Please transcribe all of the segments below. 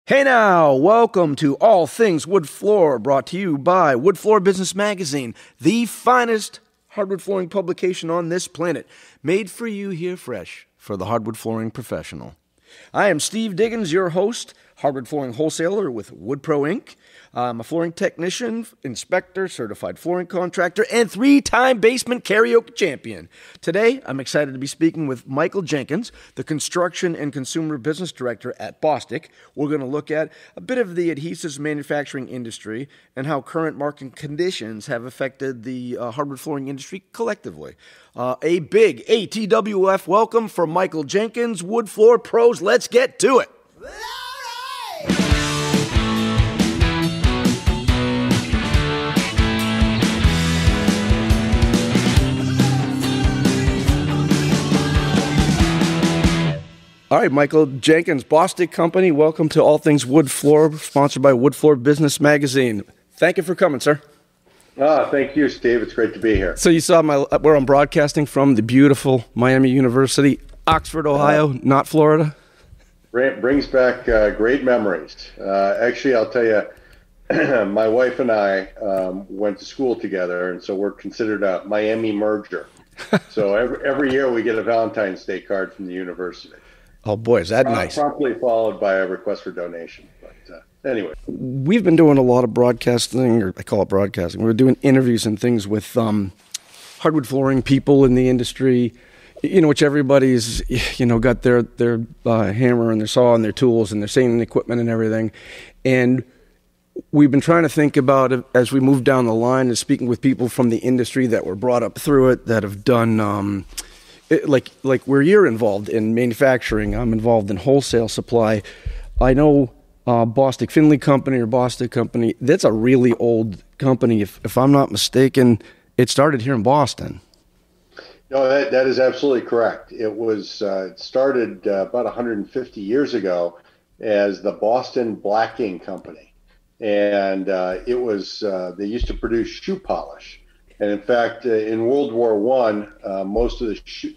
Hey now, welcome to All Things Wood Floor, brought to you by Wood Floor Business Magazine, the finest hardwood flooring publication on this planet, made for you here fresh for the hardwood flooring professional. I am Steve Diggins, your host, hardwood flooring wholesaler with WoodPro Inc. I'm a flooring technician, inspector, certified flooring contractor, and three-time basement karaoke champion. Today, I'm excited to be speaking with Michael Jenkins, the Construction and Consumer Business Director at Bostik. We're going to look at a bit of the adhesives manufacturing industry and how current market conditions have affected the hardwood flooring industry collectively. A big ATWF welcome for Michael Jenkins, Wood Floor Pros. Let's get to it. All right, Michael Jenkins, Bostik Company. Welcome to All Things Wood Floor, sponsored by Wood Floor Business Magazine. Thank you for coming, sir. Thank you, Steve. It's great to be here. So you saw where I'm broadcasting from, the beautiful Miami University, Oxford, Ohio, not Florida. Brings back great memories. Actually, I'll tell you, my wife and I went to school together, and so we're considered a Miami merger. So every year we get a Valentine's Day card from the university. Oh, boy, is that nice. Promptly followed by a request for donation. But anyway. We've been doing a lot of broadcasting, or I call it broadcasting. We're doing interviews and things with hardwood flooring people in the industry, which everybody's, got their hammer and their saw and their tools and their sanding equipment and everything. And we've been trying to think about it as we move down the line and speaking with people from the industry that were brought up through it, that have done like where you're involved in manufacturing. I'm involved in wholesale supply. I know Bostik Finley Company or Bostik Company, that's a really old company. If I'm not mistaken, it started here in Boston. No, that is absolutely correct. It started about 150 years ago as the Boston Blacking Company. And it was they used to produce shoe polish. And in fact, in World War I, most of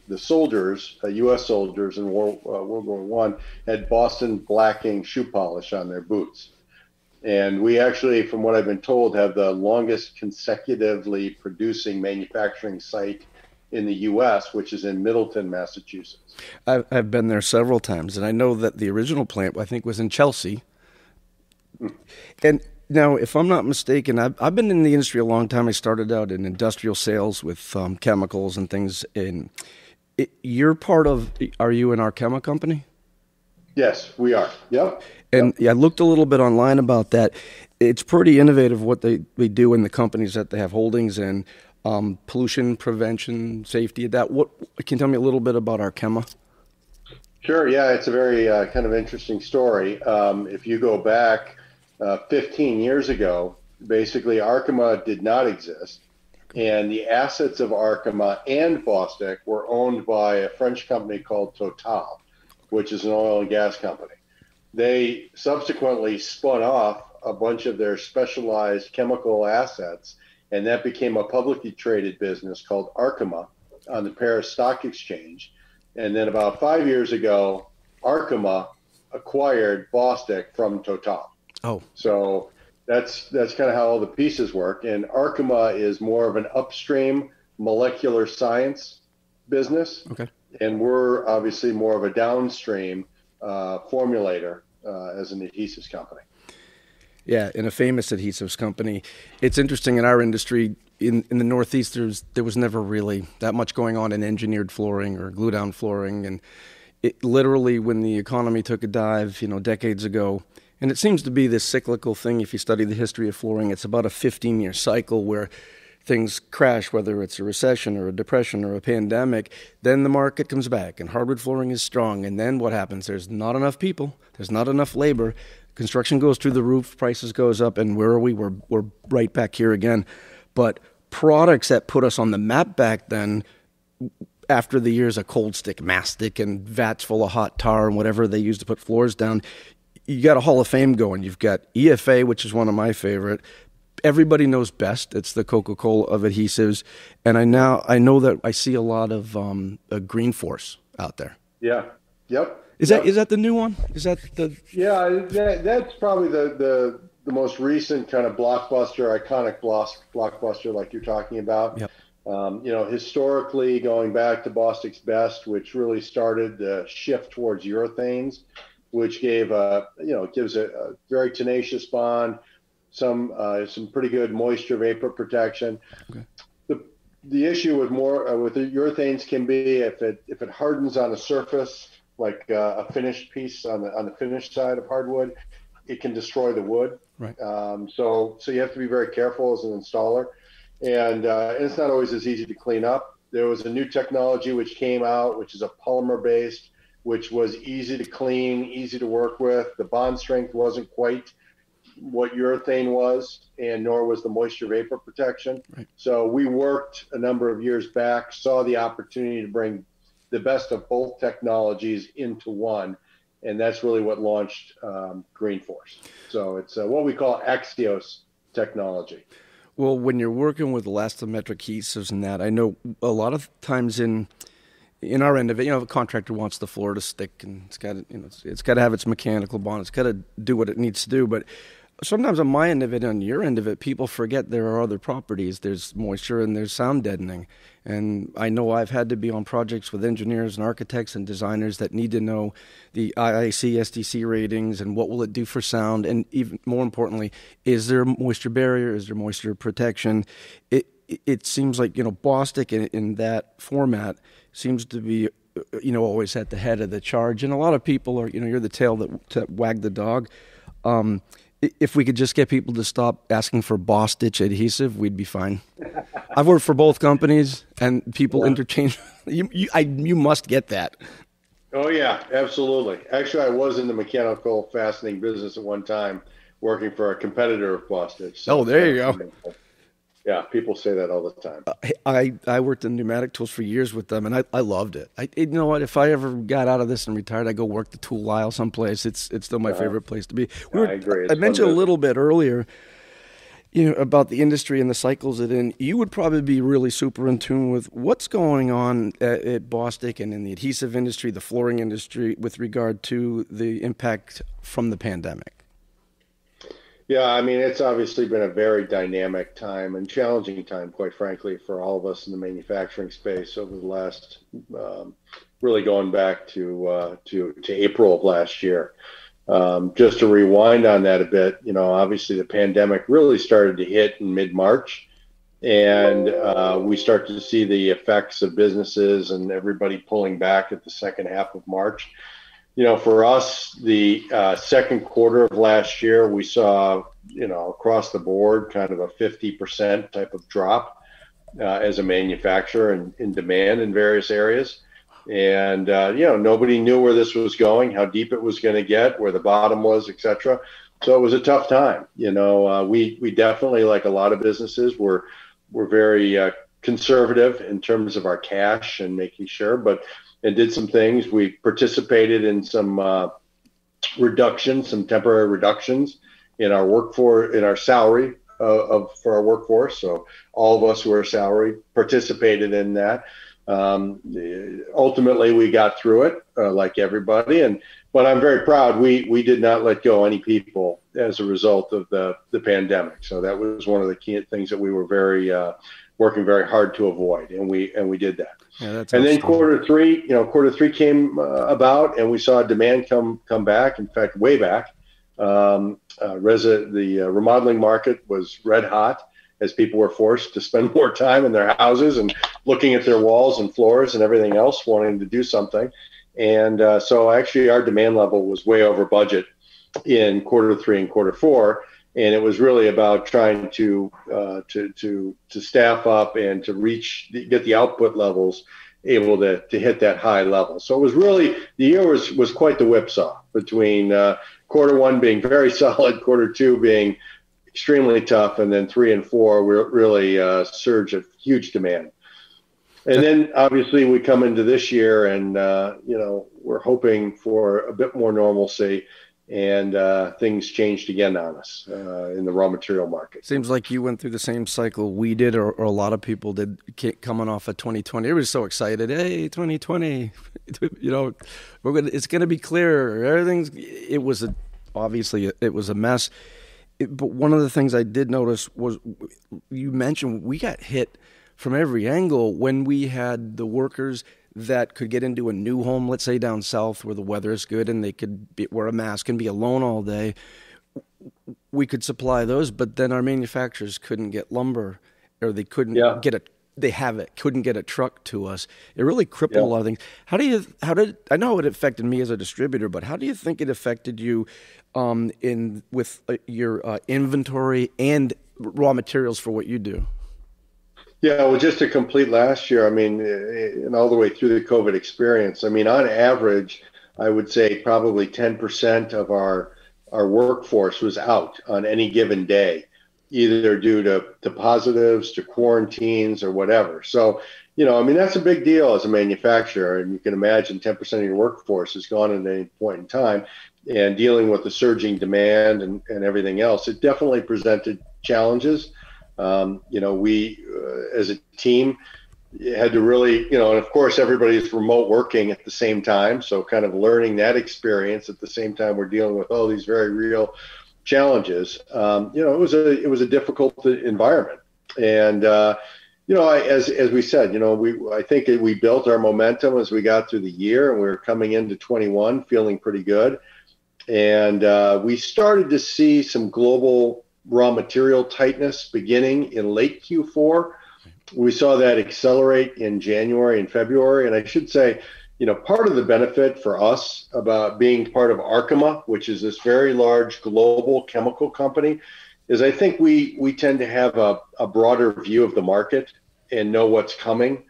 the soldiers, U.S. soldiers in World War I, had Boston Blacking shoe polish on their boots. And we actually, from what I've been told, have the longest consecutively producing manufacturing site in the U.S., which is in Middleton, Massachusetts. I've been there several times, and I know that the original plant, I think, was in Chelsea. And now, if I'm not mistaken, I've been in the industry a long time. I started out in industrial sales with chemicals and things. And you're part of, are you in our chemo company? Yes, we are. Yep. And I looked a little bit online about that. It's pretty innovative what they do in the companies that they have holdings in. Pollution prevention, safety, what can you tell me a little bit about our chemo? Sure. Yeah, it's a very kind of interesting story. If you go back 15 years ago, basically Arkema did not exist, and the assets of Arkema and Bostik were owned by a French company called Total, which is an oil and gas company. They subsequently spun off a bunch of their specialized chemical assets, and that became a publicly traded business called Arkema on the Paris Stock Exchange. And then about 5 years ago, Arkema acquired Bostik from Total. Oh, so that's kind of how all the pieces work. And Arkema is more of an upstream molecular science business. Okay. And we're obviously more of a downstream formulator as an adhesives company. Yeah, in a famous adhesives company. It's interesting in our industry, in the Northeast, there was never really that much going on in engineered flooring or glue-down flooring. And it literally, when the economy took a dive, decades ago, and it seems to be this cyclical thing. If you study the history of flooring, it's about a 15-year cycle where things crash, whether it's a recession or a depression or a pandemic. Then the market comes back and hardwood flooring is strong. And then what happens? There's not enough people. There's not enough labor. Construction goes through the roof. Prices goes up. And where are we? We're right back here again. But products that put us on the map back then, after the years of cold stick, mastic, and vats full of hot tar and whatever they used to put floors down, you got a Hall of Fame going. You've got EFA, which is one of my favorite. Everybody knows best. It's the Coca-Cola of adhesives. And I know that I see a lot of Green Force out there. Yeah. Yep. Yep. Is that the new one? Is that the? Yeah, that's probably the most recent kind of blockbuster, iconic blockbuster like you're talking about. Yep. Historically, going back to Bostik's Best, which really started the shift towards urethanes, which gives a very tenacious bond, some pretty good moisture vapor protection. Okay. The issue with the urethanes can be if it hardens on a surface, like a finished piece on the finished side of hardwood, it can destroy the wood. Right. So you have to be very careful as an installer, and it's not always as easy to clean up. There was a new technology which came out, which is a polymer based, which was easy to clean, easy to work with. The bond strength wasn't quite what urethane was, and nor was the moisture vapor protection. Right. So we worked a number of years back, saw the opportunity to bring the best of both technologies into one, and that's really what launched Green Force. So it's what we call Axios technology. Well, when you're working with elastometric adhesives and that, I know a lot of times in our end of it, the contractor wants the floor to stick, and it's got to have its mechanical bond. It's got to do what it needs to do. But sometimes on my end of it, on your end of it, people forget there are other properties. There's moisture and there's sound deadening. And I know I've had to be on projects with engineers and architects and designers that need to know the IIC, SDC ratings and what will it do for sound. And even more importantly, is there a moisture barrier? Is there moisture protection? It seems like, Bostik in that format seems to be, always at the head of the charge. And a lot of people are, you're the tail that wagged the dog. If we could just get people to stop asking for Bostik adhesive, we'd be fine. I've worked for both companies, and people interchange. You must get that. Oh yeah, absolutely. Actually, I was in the mechanical fastening business at one time, working for a competitor of Bostik. So, there you go. Yeah, people say that all the time. I worked in pneumatic tools for years with them, and I loved it. You know what? If I ever got out of this and retired, I'd go work the tool aisle someplace. It's still my favorite place to be. I agree. I mentioned a little bit earlier, about the industry and the cycles it in. You would probably be really super in tune with what's going on at Bostik and in the adhesive industry, the flooring industry, with regard to the impact from the pandemic. Yeah, I mean, it's obviously been a very dynamic time and challenging time, quite frankly, for all of us in the manufacturing space over the last, really going back to April of last year. Just to rewind on that a bit, obviously the pandemic really started to hit in mid-March, and we start to see the effects of businesses and everybody pulling back at the second half of March. For us, the second quarter of last year, we saw, across the board, kind of a 50% type of drop as a manufacturer in demand in various areas. And, nobody knew where this was going, how deep it was going to get, where the bottom was, et cetera. So it was a tough time. We definitely, like a lot of businesses, we're very conservative in terms of our cash and making sure, and did some things. We participated in some reductions, some temporary reductions in our workforce, in our salary for our workforce. So all of us who are salaried participated in that. Ultimately, we got through it like everybody. But I'm very proud we did not let go any people as a result of the pandemic. So that was one of the key things that we were working very hard to avoid, and we did that. Yeah, and then quarter three came about, and we saw demand come back. In fact, way back. The remodeling market was red hot as people were forced to spend more time in their houses and looking at their walls and floors and everything else, wanting to do something. And so actually our demand level was way over budget in quarter three and quarter four. And it was really about trying to staff up and to get the output levels able to hit that high level. So it was really, the year was quite the whipsaw between quarter one being very solid, quarter two being extremely tough, and then 3 and 4 were really surge of huge demand. And then obviously we come into this year and, we're hoping for a bit more normalcy. and things changed again on us in the raw material market. Seems like you went through the same cycle we did, or a lot of people did, coming off of 2020. Everybody's so excited. Hey, 2020, it's going to be clear. Obviously it was a mess. But one of the things I did notice was you mentioned we got hit from every angle when we had the workers that could get into a new home, let's say down south where the weather is good and they could wear a mask and be alone all day. We could supply those, but then our manufacturers couldn't get lumber, or they couldn't couldn't get a truck to us. It really crippled a lot of things. I know it affected me as a distributor, but how do you think it affected you with your inventory and raw materials for what you do? Yeah, well, just to complete last year, I mean, and all the way through the COVID experience, I mean, on average, I would say probably 10% of our workforce was out on any given day, either due to positives, to quarantines, or whatever. So, I mean, that's a big deal as a manufacturer. And you can imagine 10% of your workforce is gone at any point in time, and dealing with the surging demand and everything else. It definitely presented challenges. We as a team had to really, and of course everybody's remote working at the same time. So kind of learning that experience at the same time we're dealing with all these very real challenges. It was a difficult environment. And, as we said, I think we built our momentum as we got through the year, and we were coming into 21 feeling pretty good. And we started to see some global raw material tightness beginning in late Q4. We saw that accelerate in January and February. And I should say, part of the benefit for us about being part of Arkema, which is this very large global chemical company, is I think we tend to have a broader view of the market and know what's coming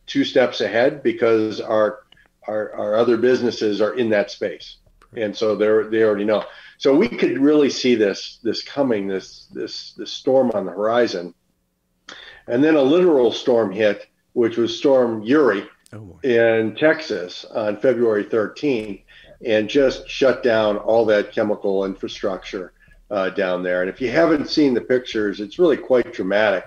2 steps ahead, because our other businesses are in that space. And so they already know. So we could really see this coming, this storm on the horizon. And then a literal storm hit, which was Storm Uri in Texas on February 13th, and just shut down all that chemical infrastructure down there. And if you haven't seen the pictures, it's really quite dramatic,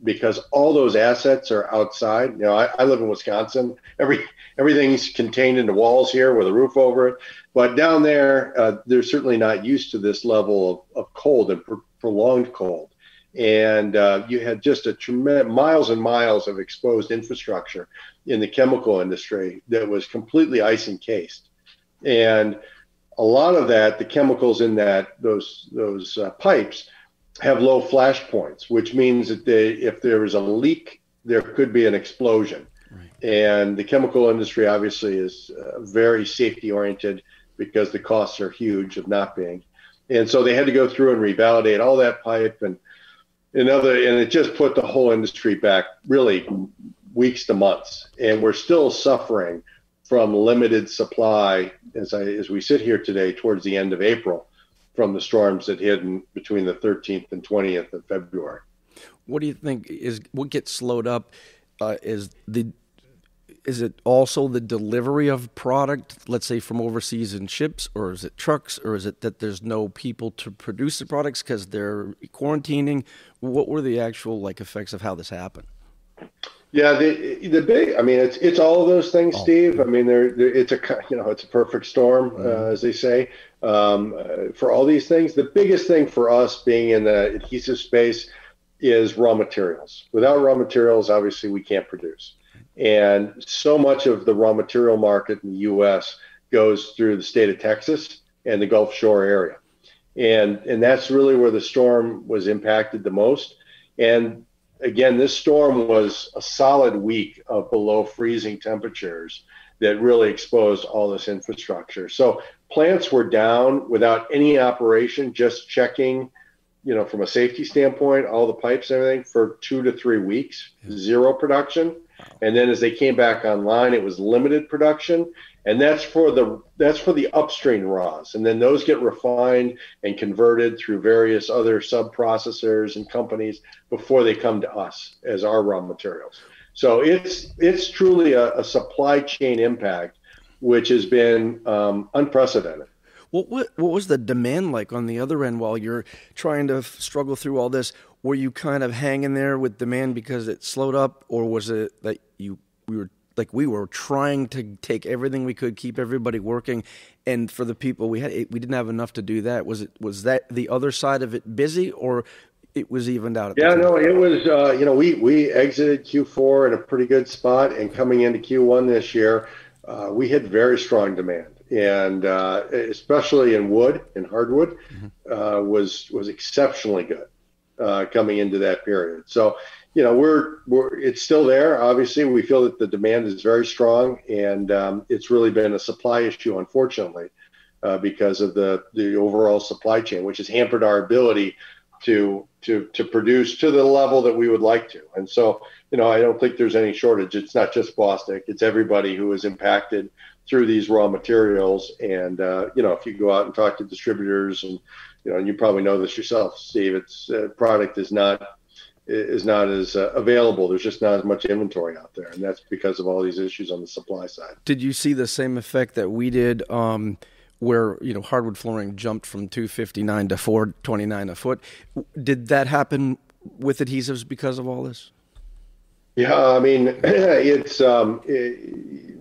because all those assets are outside. I live in Wisconsin. Everything's contained into walls here with a roof over it. But down there, they're certainly not used to this level of cold and prolonged cold. And you had just a tremendous miles and miles of exposed infrastructure in the chemical industry that was completely ice encased. And a lot of that, the chemicals in those pipes have low flash points, which means that if there is a leak, there could be an explosion. Right. And the chemical industry obviously is very safety oriented, because the costs are huge of not being. And so they had to go through and revalidate all that pipe and it just put the whole industry back really weeks to months. And we're still suffering from limited supply as we sit here today towards the end of April, from the storms that hit between the 13th and 20th of February. What do you think what gets slowed up? Is it also the delivery of product, let's say from overseas in ships, or is it trucks, or is it that there's no people to produce the products because they're quarantining? What were the actual effects of how this happened? Yeah, the big, I mean, it's all of those things, Steve. I mean, it's a perfect storm, as they say, for all these things. The biggest thing for us being in the adhesive space is raw materials. Without raw materials, obviously, we can't produce. And so much of the raw material market in the U.S. goes through the state of Texas and the Gulf Shore area. And that's really where the storm was impacted the most. And again, this storm was a solid week of below freezing temperatures that really exposed all this infrastructure. So plants were down without any operation, just checking, from a safety standpoint, all the pipes and everything for 2 to 3 weeks, zero production. And then as they came back online, it was limited production. And that's for the upstream raws. And then those get refined and converted through various other sub-processors and companies before they come to us as our raw materials. So it's truly a supply chain impact, which has been unprecedented. What was the demand like on the other end while you're trying to struggle through all this? Were you kind of hanging there with demand because it slowed up, or was it that we were trying to take everything we could, keep everybody working, and for the people we didn't have enough to do that? Was that the other side of it busy, or it was evened out at the Yeah, time? no, it was, we exited Q4 in a pretty good spot, and coming into Q1 this year, we had very strong demand, and especially in wood and hardwood, was exceptionally good coming into that period. So, it's still there. Obviously, we feel that the demand is very strong, and it's really been a supply issue, unfortunately, because of the overall supply chain, which has hampered our ability to produce to the level that we would like to. And so, I don't think there's any shortage. It's not just Bostik. It's everybody who is impacted through these raw materials. And, if you go out and talk to distributors and you probably know this yourself, Steve, it's product is not as available. There's just not as much inventory out there. And that's because of all these issues on the supply side. Did you see the same effect that we did? Where hardwood flooring jumped from $259 to $429 a foot. Did that happen with adhesives because of all this? Yeah, I mean,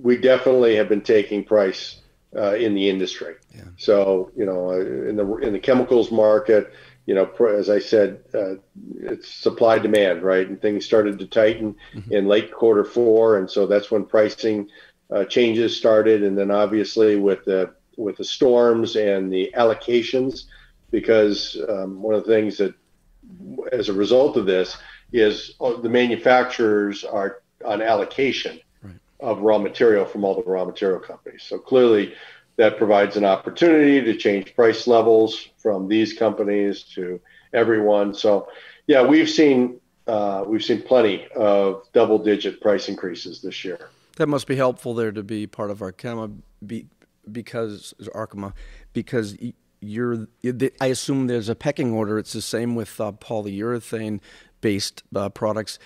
we definitely have been taking price in the industry. Yeah. So in the chemicals market, as I said, it's supply demand, right? And things started to tighten in late Q4, and so that's when pricing changes started, and then obviously with the storms and the allocations, because one of the things that, as a result of this, is the manufacturers are on allocation of raw material from all the raw material companies. So clearly, that provides an opportunity to change price levels from these companies to everyone. So, yeah, we've seen plenty of double-digit price increases this year. That must be helpful there to be part of Arkema because I assume there's a pecking order. It's the same with polyurethane-based products.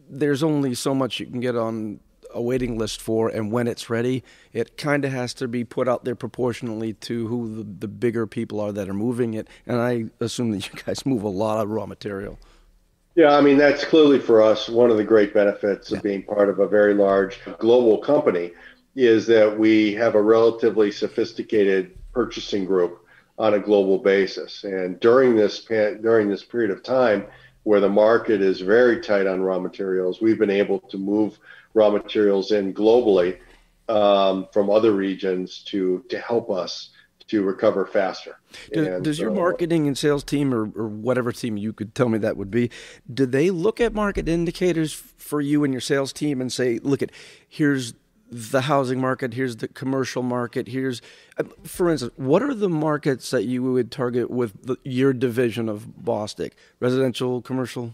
There's only so much you can get on a waiting list for, and when it's ready, it kind of has to be put out there proportionally to who the bigger people are that are moving it. And I assume that you guys move a lot of raw material. Yeah, I mean, that's clearly for us one of the great benefits of being part of a very large global company is that we have a relatively sophisticated purchasing group on a global basis. And during this period of time where the market is very tight on raw materials, we've been able to move raw materials in globally from other regions to help us to recover faster. Does your marketing and sales team or whatever team you could tell me that would be, do they look at market indicators for you and your sales team and say, here's the housing market, here's the commercial market, for instance, what are the markets that you would target with your division of Bostik? Residential, commercial?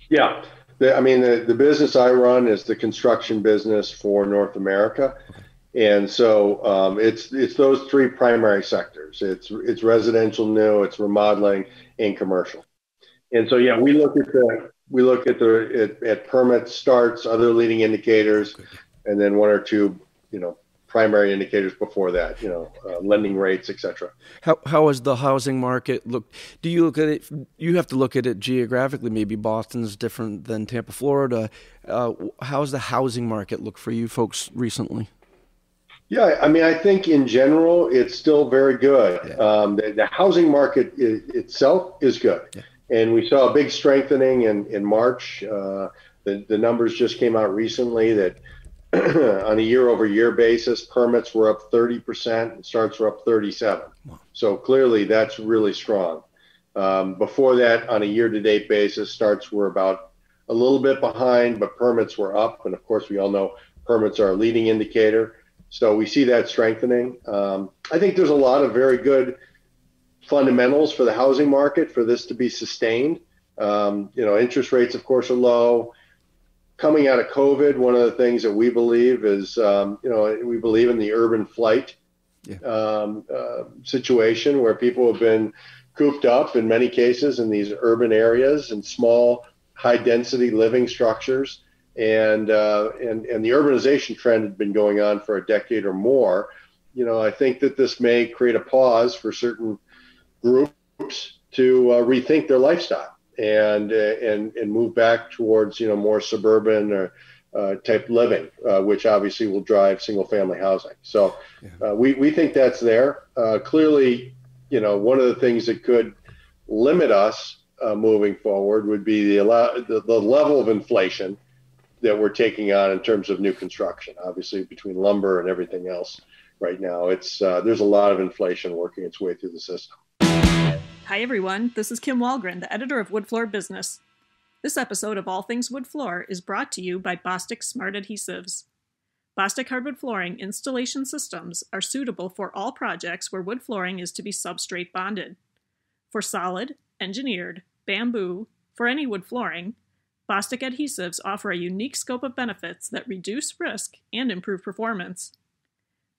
Yeah. The business I run is the construction business for North America. Okay. And so it's those three primary sectors. It's residential new, it's remodeling, and commercial. And so, yeah, we look at permit starts, other leading indicators, and then one or two, primary indicators before that, lending rates, et cetera. How is the housing market look? Do you look at it? You have to look at it geographically. Maybe Boston's different than Tampa, Florida. How's the housing market look for you folks recently? Yeah, I think in general, it's still very good. Yeah. The housing market itself is good. Yeah. And we saw a big strengthening in March. The numbers just came out recently that on a year-over-year basis, permits were up 30% and starts were up 37%. Wow. So clearly that's really strong. Before that, on a year-to-date basis, starts were about a little bit behind, but permits were up. And of course, we all know permits are a leading indicator. So we see that strengthening. I think there's a lot of very good fundamentals for the housing market for this to be sustained. Interest rates, of course, are low. Coming out of COVID, one of the things that we believe is, we believe in the urban flight situation where people have been cooped up in many cases in these urban areas and small, high-density living structures. And the urbanization trend had been going on for a decade or more, I think that this may create a pause for certain groups to rethink their lifestyle and move back towards more suburban or type living, which obviously will drive single family housing. So we think that's there. Clearly, one of the things that could limit us moving forward would be the level of inflation that we're taking on in terms of new construction. Obviously, between lumber and everything else right now, there's a lot of inflation working its way through the system. Hi everyone, this is Kim Walgren, the editor of Wood Floor Business. This episode of All Things Wood Floor is brought to you by Bostik Smart Adhesives. Bostik hardwood flooring installation systems are suitable for all projects where wood flooring is to be substrate bonded. For solid, engineered, bamboo, for any wood flooring, Bostik adhesives offer a unique scope of benefits that reduce risk and improve performance.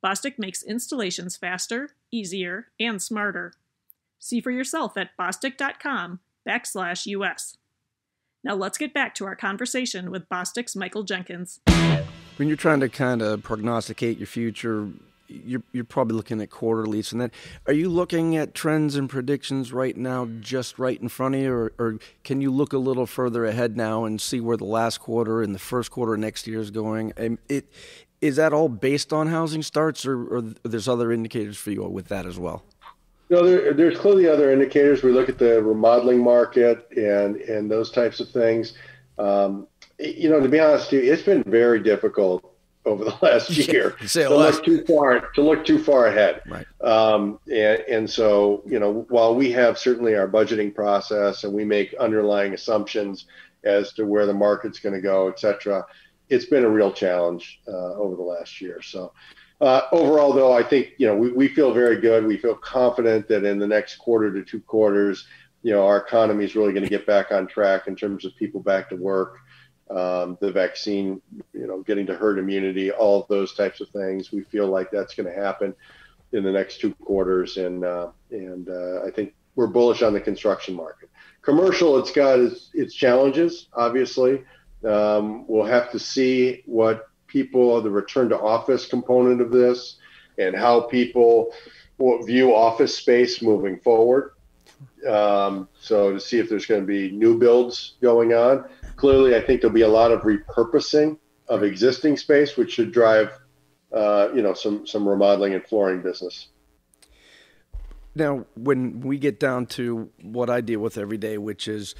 Bostik makes installations faster, easier, and smarter. See for yourself at bostik.com/US. Now let's get back to our conversation with Bostik's Michael Jenkins. When you're trying to kind of prognosticate your future, you're probably looking at quarterlies and that. Are you looking at trends and predictions right now just right in front of you, or can you look a little further ahead now and see where the last quarter and the first quarter next year is going? Is that all based on housing starts, or there's other indicators for you with that as well? There's clearly other indicators. We look at the remodeling market and those types of things. To be honest with you, it's been very difficult over the last year to look too far ahead. Right. And so, while we have certainly our budgeting process and we make underlying assumptions as to where the market's going to go, et cetera, it's been a real challenge over the last year. So overall, though, I think, we feel very good. We feel confident that in the next quarter to 2 quarters, our economy is really going to get back on track in terms of people back to work. The vaccine, getting to herd immunity, all of those types of things. We feel like that's going to happen in the next 2 quarters. And I think we're bullish on the construction market. Commercial, it's got its challenges, obviously. We'll have to see what the return to office component of this and how people will view office space moving forward. So to see if there's going to be new builds going on. Clearly, I think there'll be a lot of repurposing of existing space, which should drive, some remodeling and flooring business. Now, when we get down to what I deal with every day, which is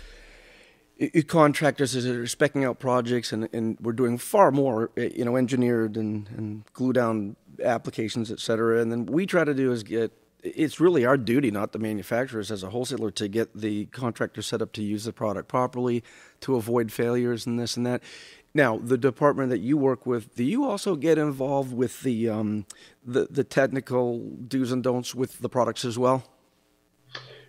contractors that are speccing out projects, and we're doing far more, engineered and glue down applications, et cetera. And then we try to do is it's really our duty, not the manufacturers as a wholesaler, to get the contractor set up to use the product properly, to avoid failures and this and that. Now, the department that you work with, do you also get involved with the technical do's and don'ts with the products as well?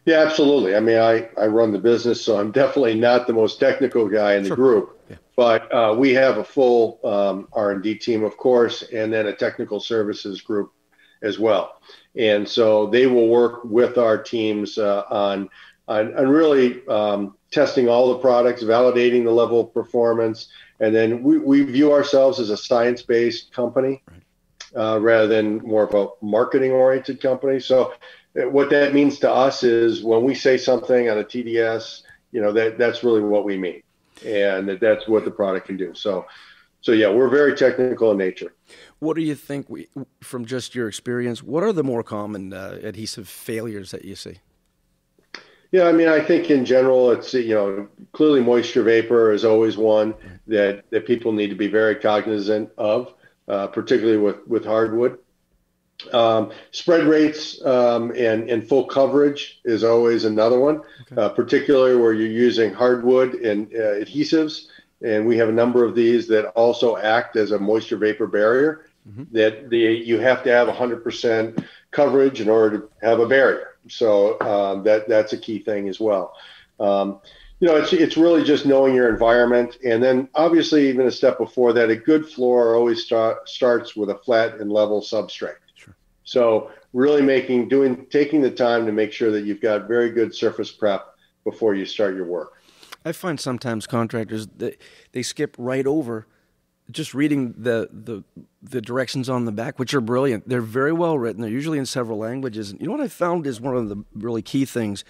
Yeah, absolutely. I mean, I run the business, so I'm definitely not the most technical guy in the group. Yeah. But we have a full R&D team, of course, and then a technical services group as well. And so they will work with our teams on really testing all the products, validating the level of performance. And then we view ourselves as a science-based company rather than more of a marketing-oriented company. So what that means to us is when we say something on a TDS, that's really what we mean, and that's what the product can do. So yeah, we're very technical in nature. What do you think, from just your experience, what are the more common adhesive failures that you see? Yeah, I mean, I think in general, it's, clearly moisture vapor is always one that people need to be very cognizant of, particularly with hardwood. Spread rates and full coverage is always another one, particularly where you're using hardwood and adhesives. And we have a number of these that also act as a moisture vapor barrier, that you have to have 100% coverage in order to have a barrier. So that's a key thing as well. It's really just knowing your environment. And then obviously, even a step before that, a good floor always starts with a flat and level substrate. Sure. So really taking the time to make sure that you've got very good surface prep before you start your work. I find sometimes contractors, they skip right over just reading the directions on the back, which are brilliant. They're very well written. They're usually in several languages. And you know what I found is one of the really key things,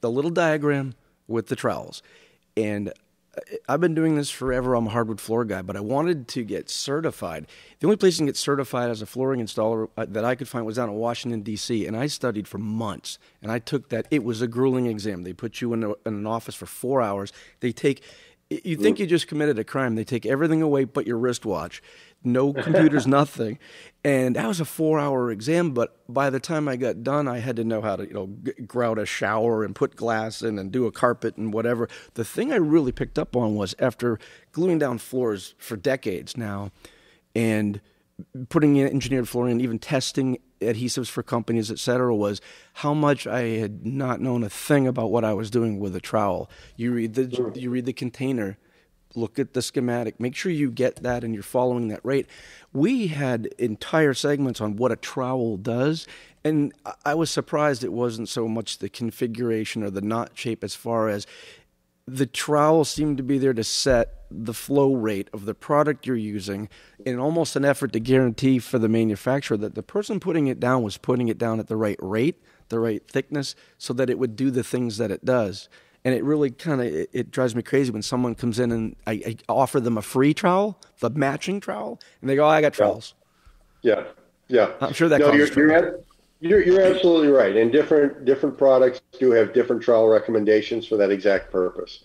the little diagram with the trowels. And I've been doing this forever. I'm a hardwood floor guy, but I wanted to get certified. The only place you can get certified as a flooring installer that I could find was down in Washington, D.C., and I studied for months. And I took that. It was a grueling exam. They put you in an office for 4 hours. They take... You think you just committed a crime. They take everything away but your wristwatch. No computers, nothing. And that was a 4-hour exam, but by the time I got done, I had to know how to, grout a shower and put glass in and do a carpet and whatever. The thing I really picked up on was after gluing down floors for decades now and putting in engineered flooring and even testing adhesives for companies, et cetera, was how much I had not known a thing about what I was doing with a trowel. You read the container, look at the schematic, make sure you get that and you're following that rate. We had entire segments on what a trowel does, and I was surprised it wasn't so much the configuration or the knot shape as far as the trowel seemed to be there to set the flow rate of the product you're using in almost an effort to guarantee for the manufacturer that the person putting it down was putting it down at the right rate, the right thickness, so that it would do the things that it does. And it really it drives me crazy when someone comes in and I offer them a free trowel, the matching trowel, and they go, I got trowels. Yeah. I'm sure that causes trouble. You're absolutely right. And different products do have different trowel recommendations for that exact purpose.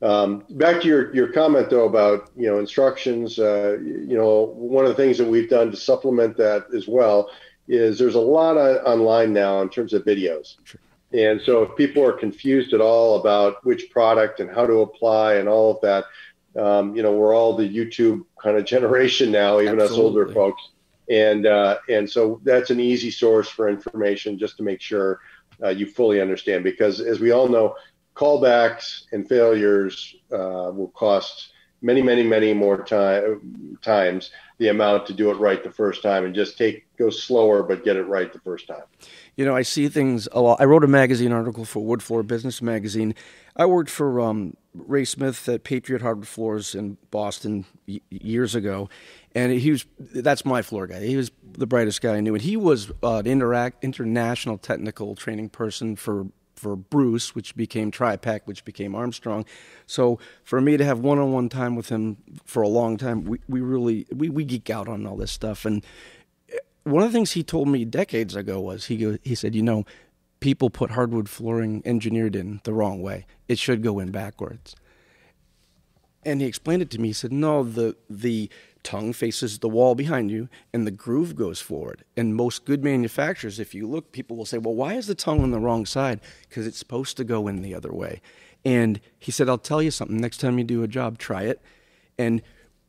Back to your comment though about instructions. One of the things that we've done to supplement that as well is there's a lot online now in terms of videos. Sure. And so if people are confused at all about which product and how to apply and all of that, we're all the YouTube kind of generation now, even Absolutely. us older folks. And so that's an easy source for information just to make sure you fully understand, because as we all know, callbacks and failures will cost many, many, many more times the amount to do it right the first time, and just go slower, but get it right the first time. I see things a lot. I wrote a magazine article for Wood Floor Business Magazine. I worked for Ray Smith at Patriot Hardwood Floors in Boston years ago, and that's my floor guy. He was the brightest guy I knew, and he was an international technical training person for Bruce, which became Tri-Pac, which became Armstrong. So for me to have one-on-one time with him for a long time, we geek out on all this stuff. And one of the things he told me decades ago was he said, people put hardwood flooring engineered in the wrong way. It should go in backwards. And he explained it to me. He said, no, the tongue faces the wall behind you and the groove goes forward. And most good manufacturers, if you look, people will say, well, why is the tongue on the wrong side? Because it's supposed to go in the other way. And he said, I'll tell you something. Next time you do a job, try it. And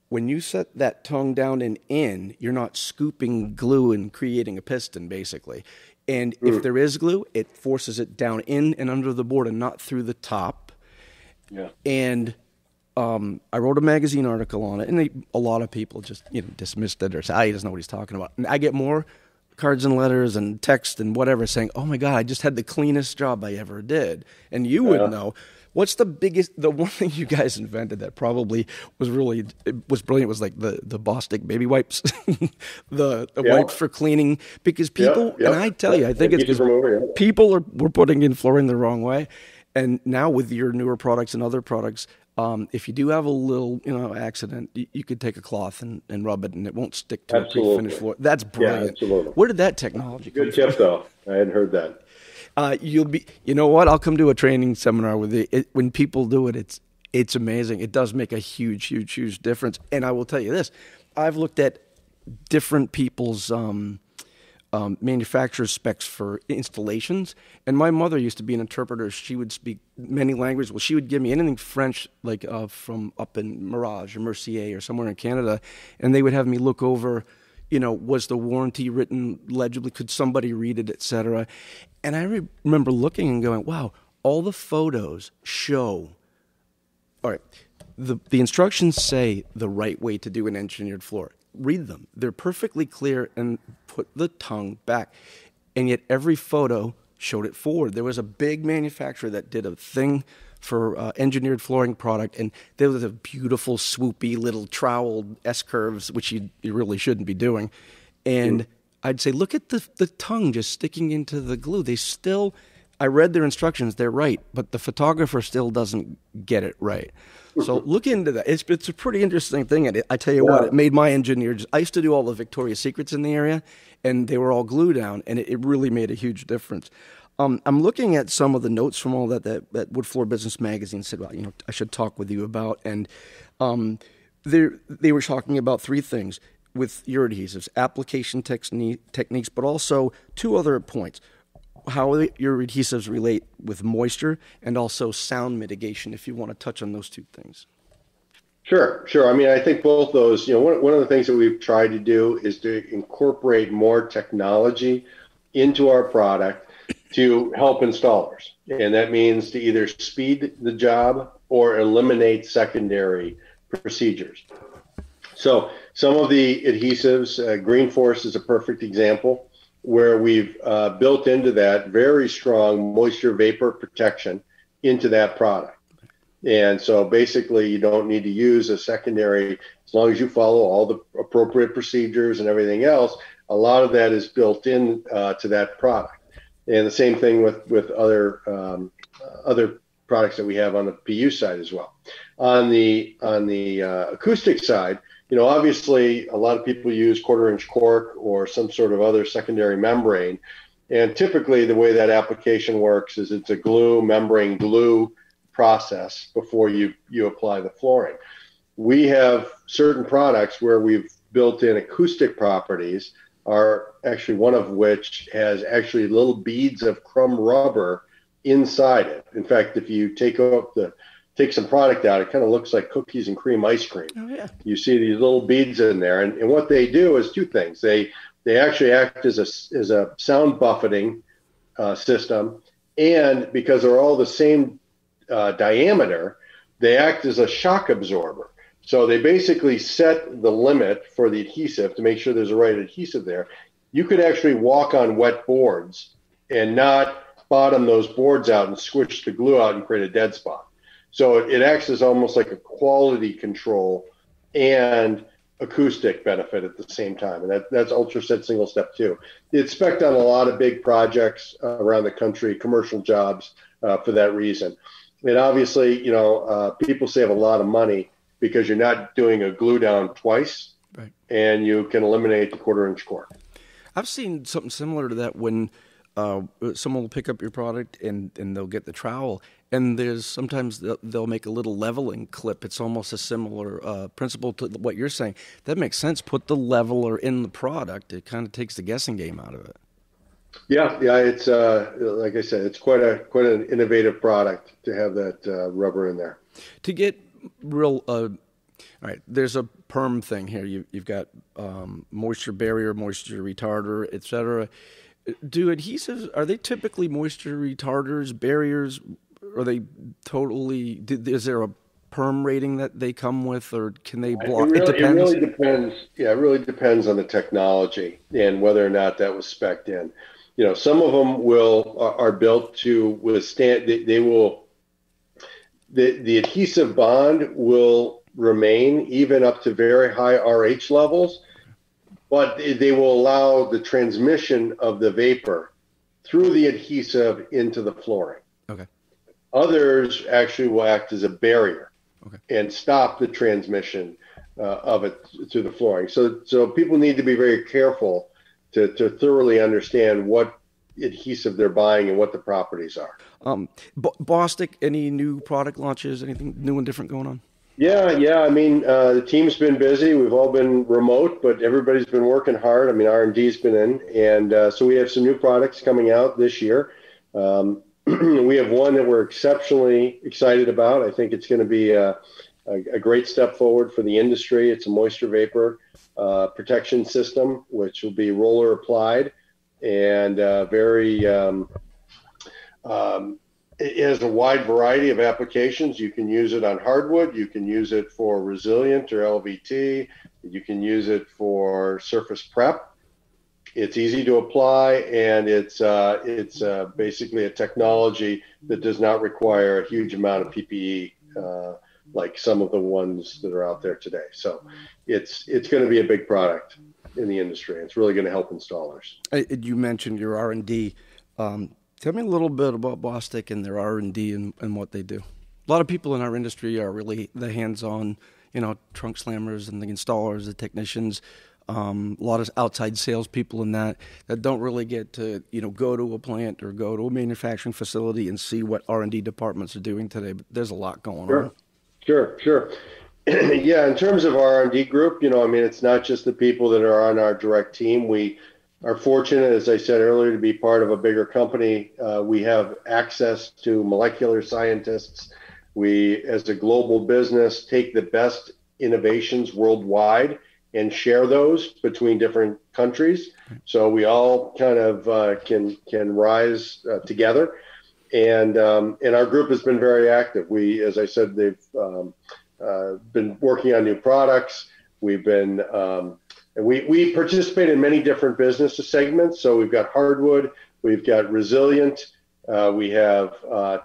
when you set that tongue down and in, you're not scooping glue and creating a piston, basically. And if there is glue, it forces it down in and under the board and not through the top. Yeah. And I wrote a magazine article on it, and a lot of people just dismissed it or said, he doesn't know what he's talking about. And I get more cards and letters and text and whatever saying, oh my God, I just had the cleanest job I ever did. And you would know. What's the one thing you guys invented that probably was brilliant was like the Bostik baby wipes, the wipes for cleaning, because people, and I tell you, I think it's because people were putting in flooring the wrong way. And now with your newer products and other products, if you do have a little, accident, you could take a cloth and rub it, and it won't stick to a pre-finished floor. That's brilliant. Yeah, absolutely. Where did that technology come from? Good tip, though. I hadn't heard that. You know what? I'll come to a training seminar with it. When people do it, it's amazing. It does make a huge, huge, huge difference. And I will tell you this: I've looked at different people's manufacturer's specs for installations. And my mother used to be an interpreter. She would speak many languages. Well, she would give me anything French, like from up in Mirage or Mercier or somewhere in Canada, and they would have me look over, was the warranty written legibly? Could somebody read it, et cetera? And I remember looking and going, wow, all the photos show, all right, the instructions say the right way to do an engineered floor. Read them. They're perfectly clear, and put the tongue back. And yet every photo showed it forward. There was a big manufacturer that did a thing for engineered flooring product, and there was a beautiful swoopy little trowel S-curves, which you really shouldn't be doing. And I'd say, look at the tongue just sticking into the glue. They still, I read their instructions, they're right, but the photographer still doesn't get it right. So look into that. It's a pretty interesting thing. And I tell you what, it made my engineers, I used to do all the Victoria's Secrets in the area, and they were all glue down, and it really made a huge difference. I'm looking at some of the notes from all that Wood Floor Business Magazine said, well, I should talk with you about. And they were talking about three things with your adhesives: application techniques, but also two other points: how your adhesives relate with moisture, and also sound mitigation, if you want to touch on those two things. Sure. I mean, I think both those, one of the things that we've tried to do is to incorporate more technology into our product to help installers. And that means to either speed the job or eliminate secondary procedures. So some of the adhesives, Green Force is a perfect example, where we've built into that very strong moisture vapor protection into that product. And so basically you don't need to use a secondary, as long as you follow all the appropriate procedures and everything else. A lot of that is built in to that product. And the same thing with other products that we have on the PU side as well. On the acoustic side, obviously a lot of people use 1/4-inch cork or some sort of other secondary membrane. And typically the way that application works is it's a membrane glue process before you apply the flooring. We have certain products where we've built in acoustic properties, are actually one of which has actually little beads of crumb rubber inside it. In fact, if you take some product out, it kind of looks like cookies and cream ice cream. Oh, yeah. You see these little beads in there, and what they do is two things. They actually act as a sound buffeting system, and because they're all the same diameter, they act as a shock absorber. So they basically set the limit for the adhesive to make sure there's the right adhesive there. You could actually walk on wet boards and not bottom those boards out and squish the glue out and create a dead spot. So it acts as almost like a quality control and acoustic benefit at the same time. And that's Ultraset Single Step 2. It's spec'd on a lot of big projects around the country, commercial jobs for that reason. And obviously, people save a lot of money because you're not doing a glue down twice, right, and you can eliminate the 1/4-inch cork. I've seen something similar to that when someone will pick up your product and they'll get the trowel, and sometimes they'll make a little leveling clip. It's almost a similar principle to what you're saying. That makes sense. Put the leveler in the product. It kind of takes the guessing game out of it. Yeah. It's like I said, it's quite an innovative product to have that rubber in there. To get real, all right, there's a perm thing here. You've got moisture barrier, moisture retarder, etc. Do adhesives, are they typically moisture retarders, barriers? Are they totally, is there a perm rating that they come with, or can they block? It depends. It really depends. Yeah, it really depends on the technology and whether or not that was spec'd in. Some of them are built to withstand, the adhesive bond will remain even up to very high RH levels, but they will allow the transmission of the vapor through the adhesive into the flooring. Okay. Others actually will act as a barrier, okay, and stop the transmission of it through the flooring. So people need to be very careful to thoroughly understand what adhesive they're buying and what the properties are. Bostik, any new product launches, anything new and different going on? Yeah. I mean, the team's been busy. We've all been remote, but everybody's been working hard. I mean, R&D's been in, and so we have some new products coming out this year. We have one that we're exceptionally excited about. I think it's going to be a great step forward for the industry. It's a moisture vapor protection system, which will be roller applied and it has a wide variety of applications. You can use it on hardwood. You can use it for resilient or LVT. You can use it for surface prep. It's easy to apply, and it's basically a technology that does not require a huge amount of PPE like some of the ones that are out there today. So it's going to be a big product in the industry. It's really going to help installers. You mentioned your R&D. Tell me a little bit about Bostik and their R&D and what they do. A lot of people in our industry are really the hands-on, trunk slammers and the installers, the technicians. A lot of outside salespeople in that don't really get to go to a plant or go to a manufacturing facility and see what R&D departments are doing today. But there's a lot going on. Sure. Yeah, in terms of our R&D group, it's not just the people that are on our direct team. We are fortunate, as I said earlier, to be part of a bigger company. We have access to molecular scientists. We, as a global business, take the best innovations worldwide and share those between different countries. So we all kind of can rise together. And our group has been very active. We, as I said, they've been working on new products. We've been and we participate in many different business segments. So we've got hardwood, we've got resilient, we have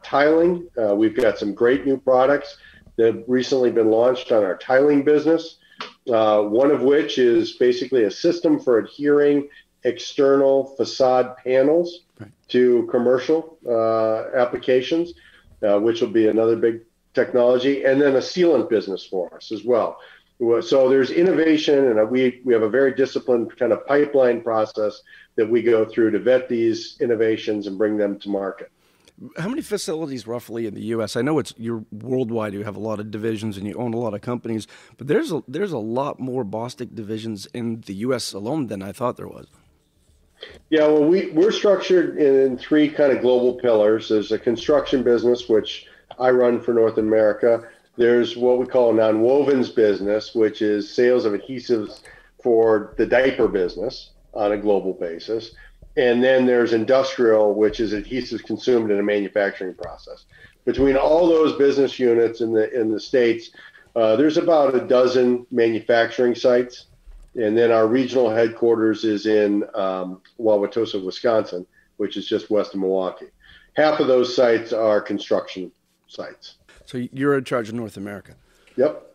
tiling. We've got some great new products that have recently been launched on our tiling business. One of which is basically a system for adhering external facade panels to commercial applications, which will be another big technology, and then a sealant business for us as well. So there's innovation, and we have a very disciplined kind of pipeline process that we go through to vet these innovations and bring them to market. How many facilities roughly in the U.S.? I know you're worldwide. You have a lot of divisions and you own a lot of companies, but there's a lot more Bostik divisions in the U.S. alone than I thought there was. Yeah, well, we're structured in three kind of global pillars. There's a construction business, which I run for North America. There's what we call a nonwovens business, which is sales of adhesives for the diaper business on a global basis. And then there's industrial, which is adhesives consumed in a manufacturing process. Between all those business units in the States, there's about a dozen manufacturing sites. And then our regional headquarters is in Wauwatosa, Wisconsin, which is just west of Milwaukee. Half of those sites are construction sites. So you're in charge of North America. Yep.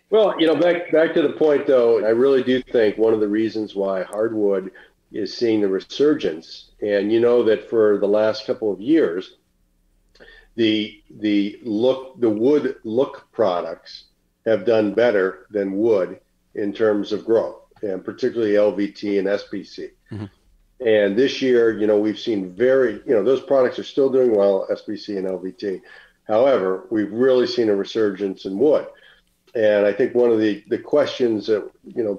Well, back to the point, though, I really do think one of the reasons why hardwood is seeing the resurgence, and that for the last couple of years, the wood look products have done better than wood in terms of growth, and particularly LVT and SPC. Mm-hmm. And this year, we've seen those products are still doing well, SPC and LVT. However, we've really seen a resurgence in wood. And I think one of the questions that,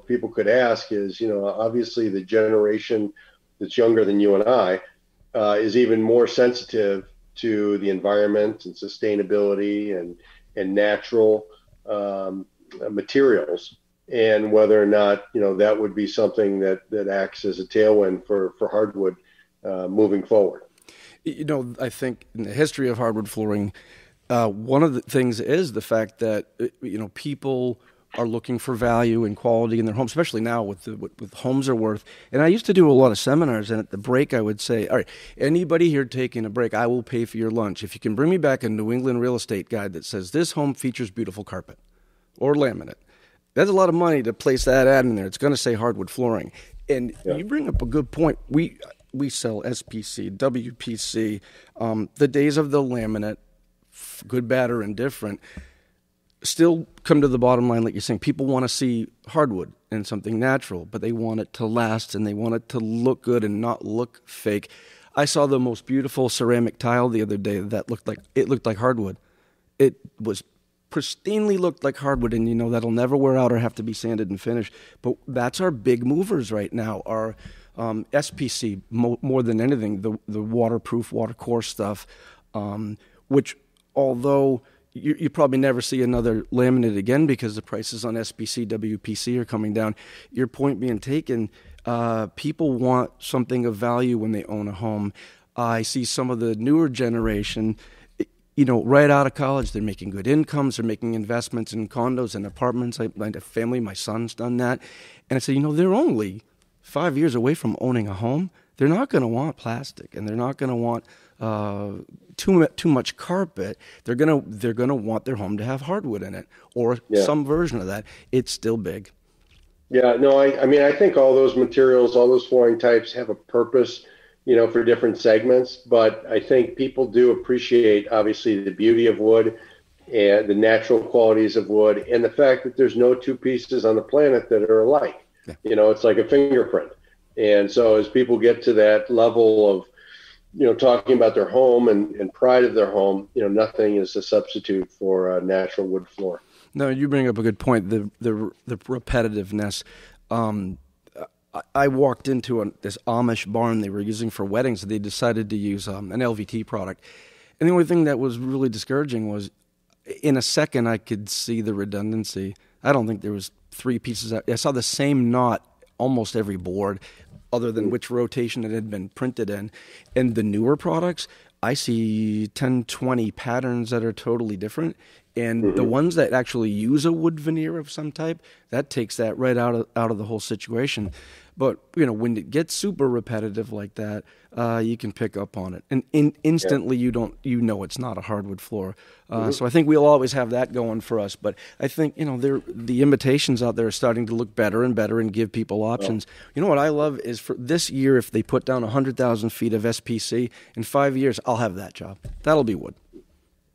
people could ask is, obviously the generation that's younger than you and I is even more sensitive to the environment and sustainability and natural materials, and whether or not, that would be something that acts as a tailwind for hardwood moving forward. I think in the history of hardwood flooring, one of the things is the fact that people are looking for value and quality in their homes, especially now with homes are worth. And I used to do a lot of seminars, and at the break I would say, all right, anybody here taking a break, I will pay for your lunch if you can bring me back a New England real estate guide that says this home features beautiful carpet or laminate. That's a lot of money to place that ad in there. It's going to say hardwood flooring. And you bring up a good point. We sell SPC, WPC, the days of the laminate, good, bad, or indifferent, still come to the bottom line, like you're saying. People want to see hardwood and something natural, but they want it to last and they want it to look good and not look fake. I saw the most beautiful ceramic tile the other day that looked like hardwood. It was pristinely looked like hardwood, and that'll never wear out or have to be sanded and finished. But that's our big movers right now. Our SPC more than anything, the waterproof, watercore stuff, which although you probably never see another laminate again because the prices on SPC, WPC are coming down. Your point being taken, people want something of value when they own a home. I see some of the newer generation, right out of college, they're making good incomes, they're making investments in condos and apartments. I have a family, my son's done that. And I say, they're only 5 years away from owning a home, they're not going to want plastic, and they're not going to want too much carpet. They're gonna want their home to have hardwood in it, or some version of that. It's still big. Yeah, no, I mean, I think all those materials, all those flooring types have a purpose, for different segments. But I think people do appreciate, obviously, the beauty of wood and the natural qualities of wood, and the fact that there's no two pieces on the planet that are alike. Yeah. It's like a fingerprint. And so as people get to that level of, talking about their home and pride of their home, nothing is a substitute for a natural wood floor. No, you bring up a good point. The repetitiveness. I walked into this Amish barn they were using for weddings. They decided to use an LVT product, and the only thing that was really discouraging was, in a second, I could see the redundancy. I don't think there was 3 pieces. I saw the same knot almost every board, other than which rotation it had been printed in. And the newer products, I see 10, 20 patterns that are totally different. And the ones that actually use a wood veneer of some type, that takes that right out of the whole situation. But, when it gets super repetitive like that, you can pick up on it. And instantly it's not a hardwood floor. So I think we'll always have that going for us. But I think, the imitations out there are starting to look better and better and give people options. Oh. What I love is, for this year, if they put down 100,000 feet of SPC, in 5 years, I'll have that job. That'll be wood.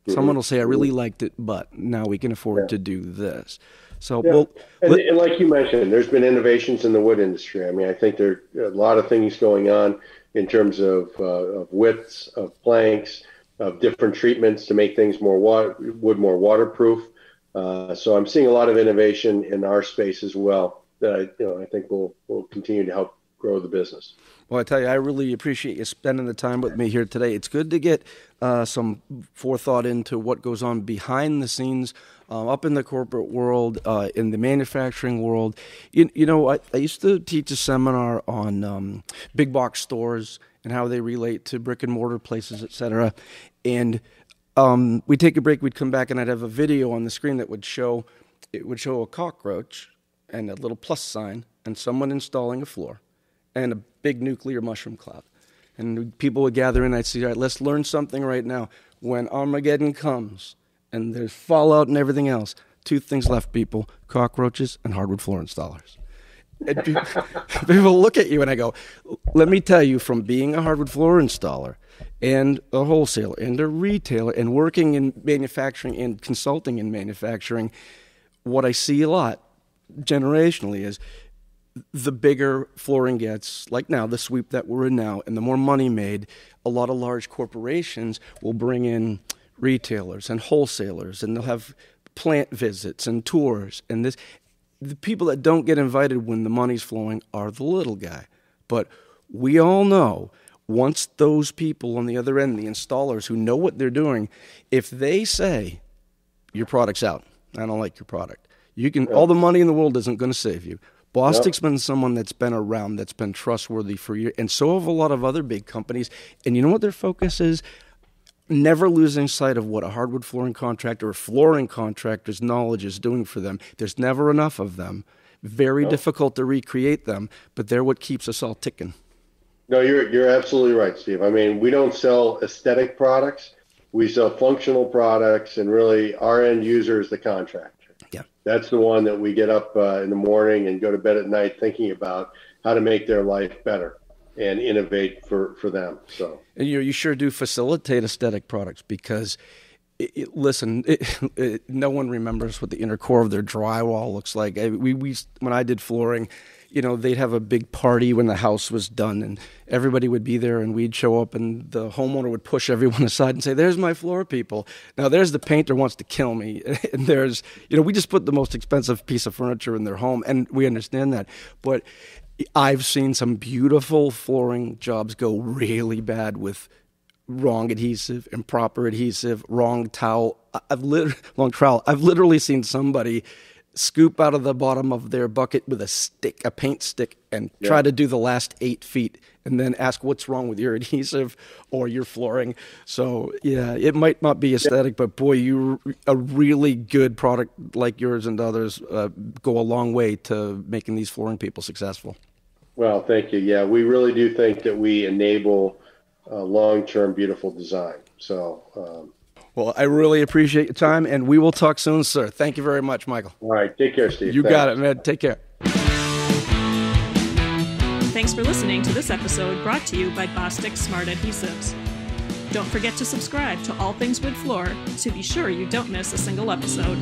Someone will say, I really liked it, but now we can afford to do this. So, and like you mentioned, there's been innovations in the wood industry. I mean, I think there are a lot of things going on in terms of widths, of planks, of different treatments to make things more wood more waterproof. So I'm seeing a lot of innovation in our space as well that I think will continue to help grow the business. Well, I tell you, I really appreciate you spending the time with me here today. It's good to get some forethought into what goes on behind the scenes, up in the corporate world, in the manufacturing world. I used to teach a seminar on big box stores and how they relate to brick and mortar places, et cetera. And we'd take a break, we'd come back, and I'd have a video on the screen that would show a cockroach and a little plus sign and someone installing a floor and a big nuclear mushroom cloud. And people would gather in, I'd say, all right, let's learn something right now. When Armageddon comes and there's fallout and everything else, 2 things left, people: cockroaches and hardwood floor installers. And people look at you and I go, let me tell you, from being a hardwood floor installer and a wholesaler and a retailer and working in manufacturing and consulting in manufacturing, what I see a lot generationally is, the bigger flooring gets, like now, the sweep that we're in now, and the more money made, a lot of large corporations will bring in retailers and wholesalers, and they'll have plant visits and tours. And the people that don't get invited when the money's flowing are the little guy. But we all know, once those people on the other end, the installers who know what they're doing, if they say, your product's out, I don't like your product, all the money in the world isn't going to save you. Bostik's been someone that's been around, that's been trustworthy for years, and so have a lot of other big companies. And you know what their focus is? Never losing sight of what a hardwood flooring contractor or flooring contractor's knowledge is doing for them. There's never enough of them. Very difficult to recreate them, but they're what keeps us all ticking. No, you're absolutely right, Steve. I mean, we don't sell aesthetic products. We sell functional products, and really our end user is the contractor. Yeah. That's the one that we get up in the morning and go to bed at night thinking about how to make their life better and innovate for them. So, and you sure do facilitate aesthetic products, because no one remembers what the inner core of their drywall looks like. When I did flooring, they'd have a big party when the house was done, and everybody would be there, and we'd show up, and the homeowner would push everyone aside and say, there's my floor people. Now, there's the painter wants to kill me. And there's, we just put the most expensive piece of furniture in their home, and we understand that. But I've seen some beautiful flooring jobs go really bad with wrong adhesive, improper adhesive, wrong trowel. I've literally seen somebody scoop out of the bottom of their bucket with a paint stick, and try to do the last 8 feet, and then ask what's wrong with your adhesive or your flooring. So it might not be aesthetic, but boy, a really good product like yours and others go a long way to making these flooring people successful. Well, thank you. Yeah, we really do think that we enable long-term beautiful design. So, Well, I really appreciate your time, and we will talk soon, sir. Thank you very much, Michael. all right. Take care, Steve. You Thanks. got it, man. Take care. Thanks for listening to this episode brought to you by Bostik Smart Adhesives. Don't forget to subscribe to All Things Wood Floor to be sure you don't miss a single episode.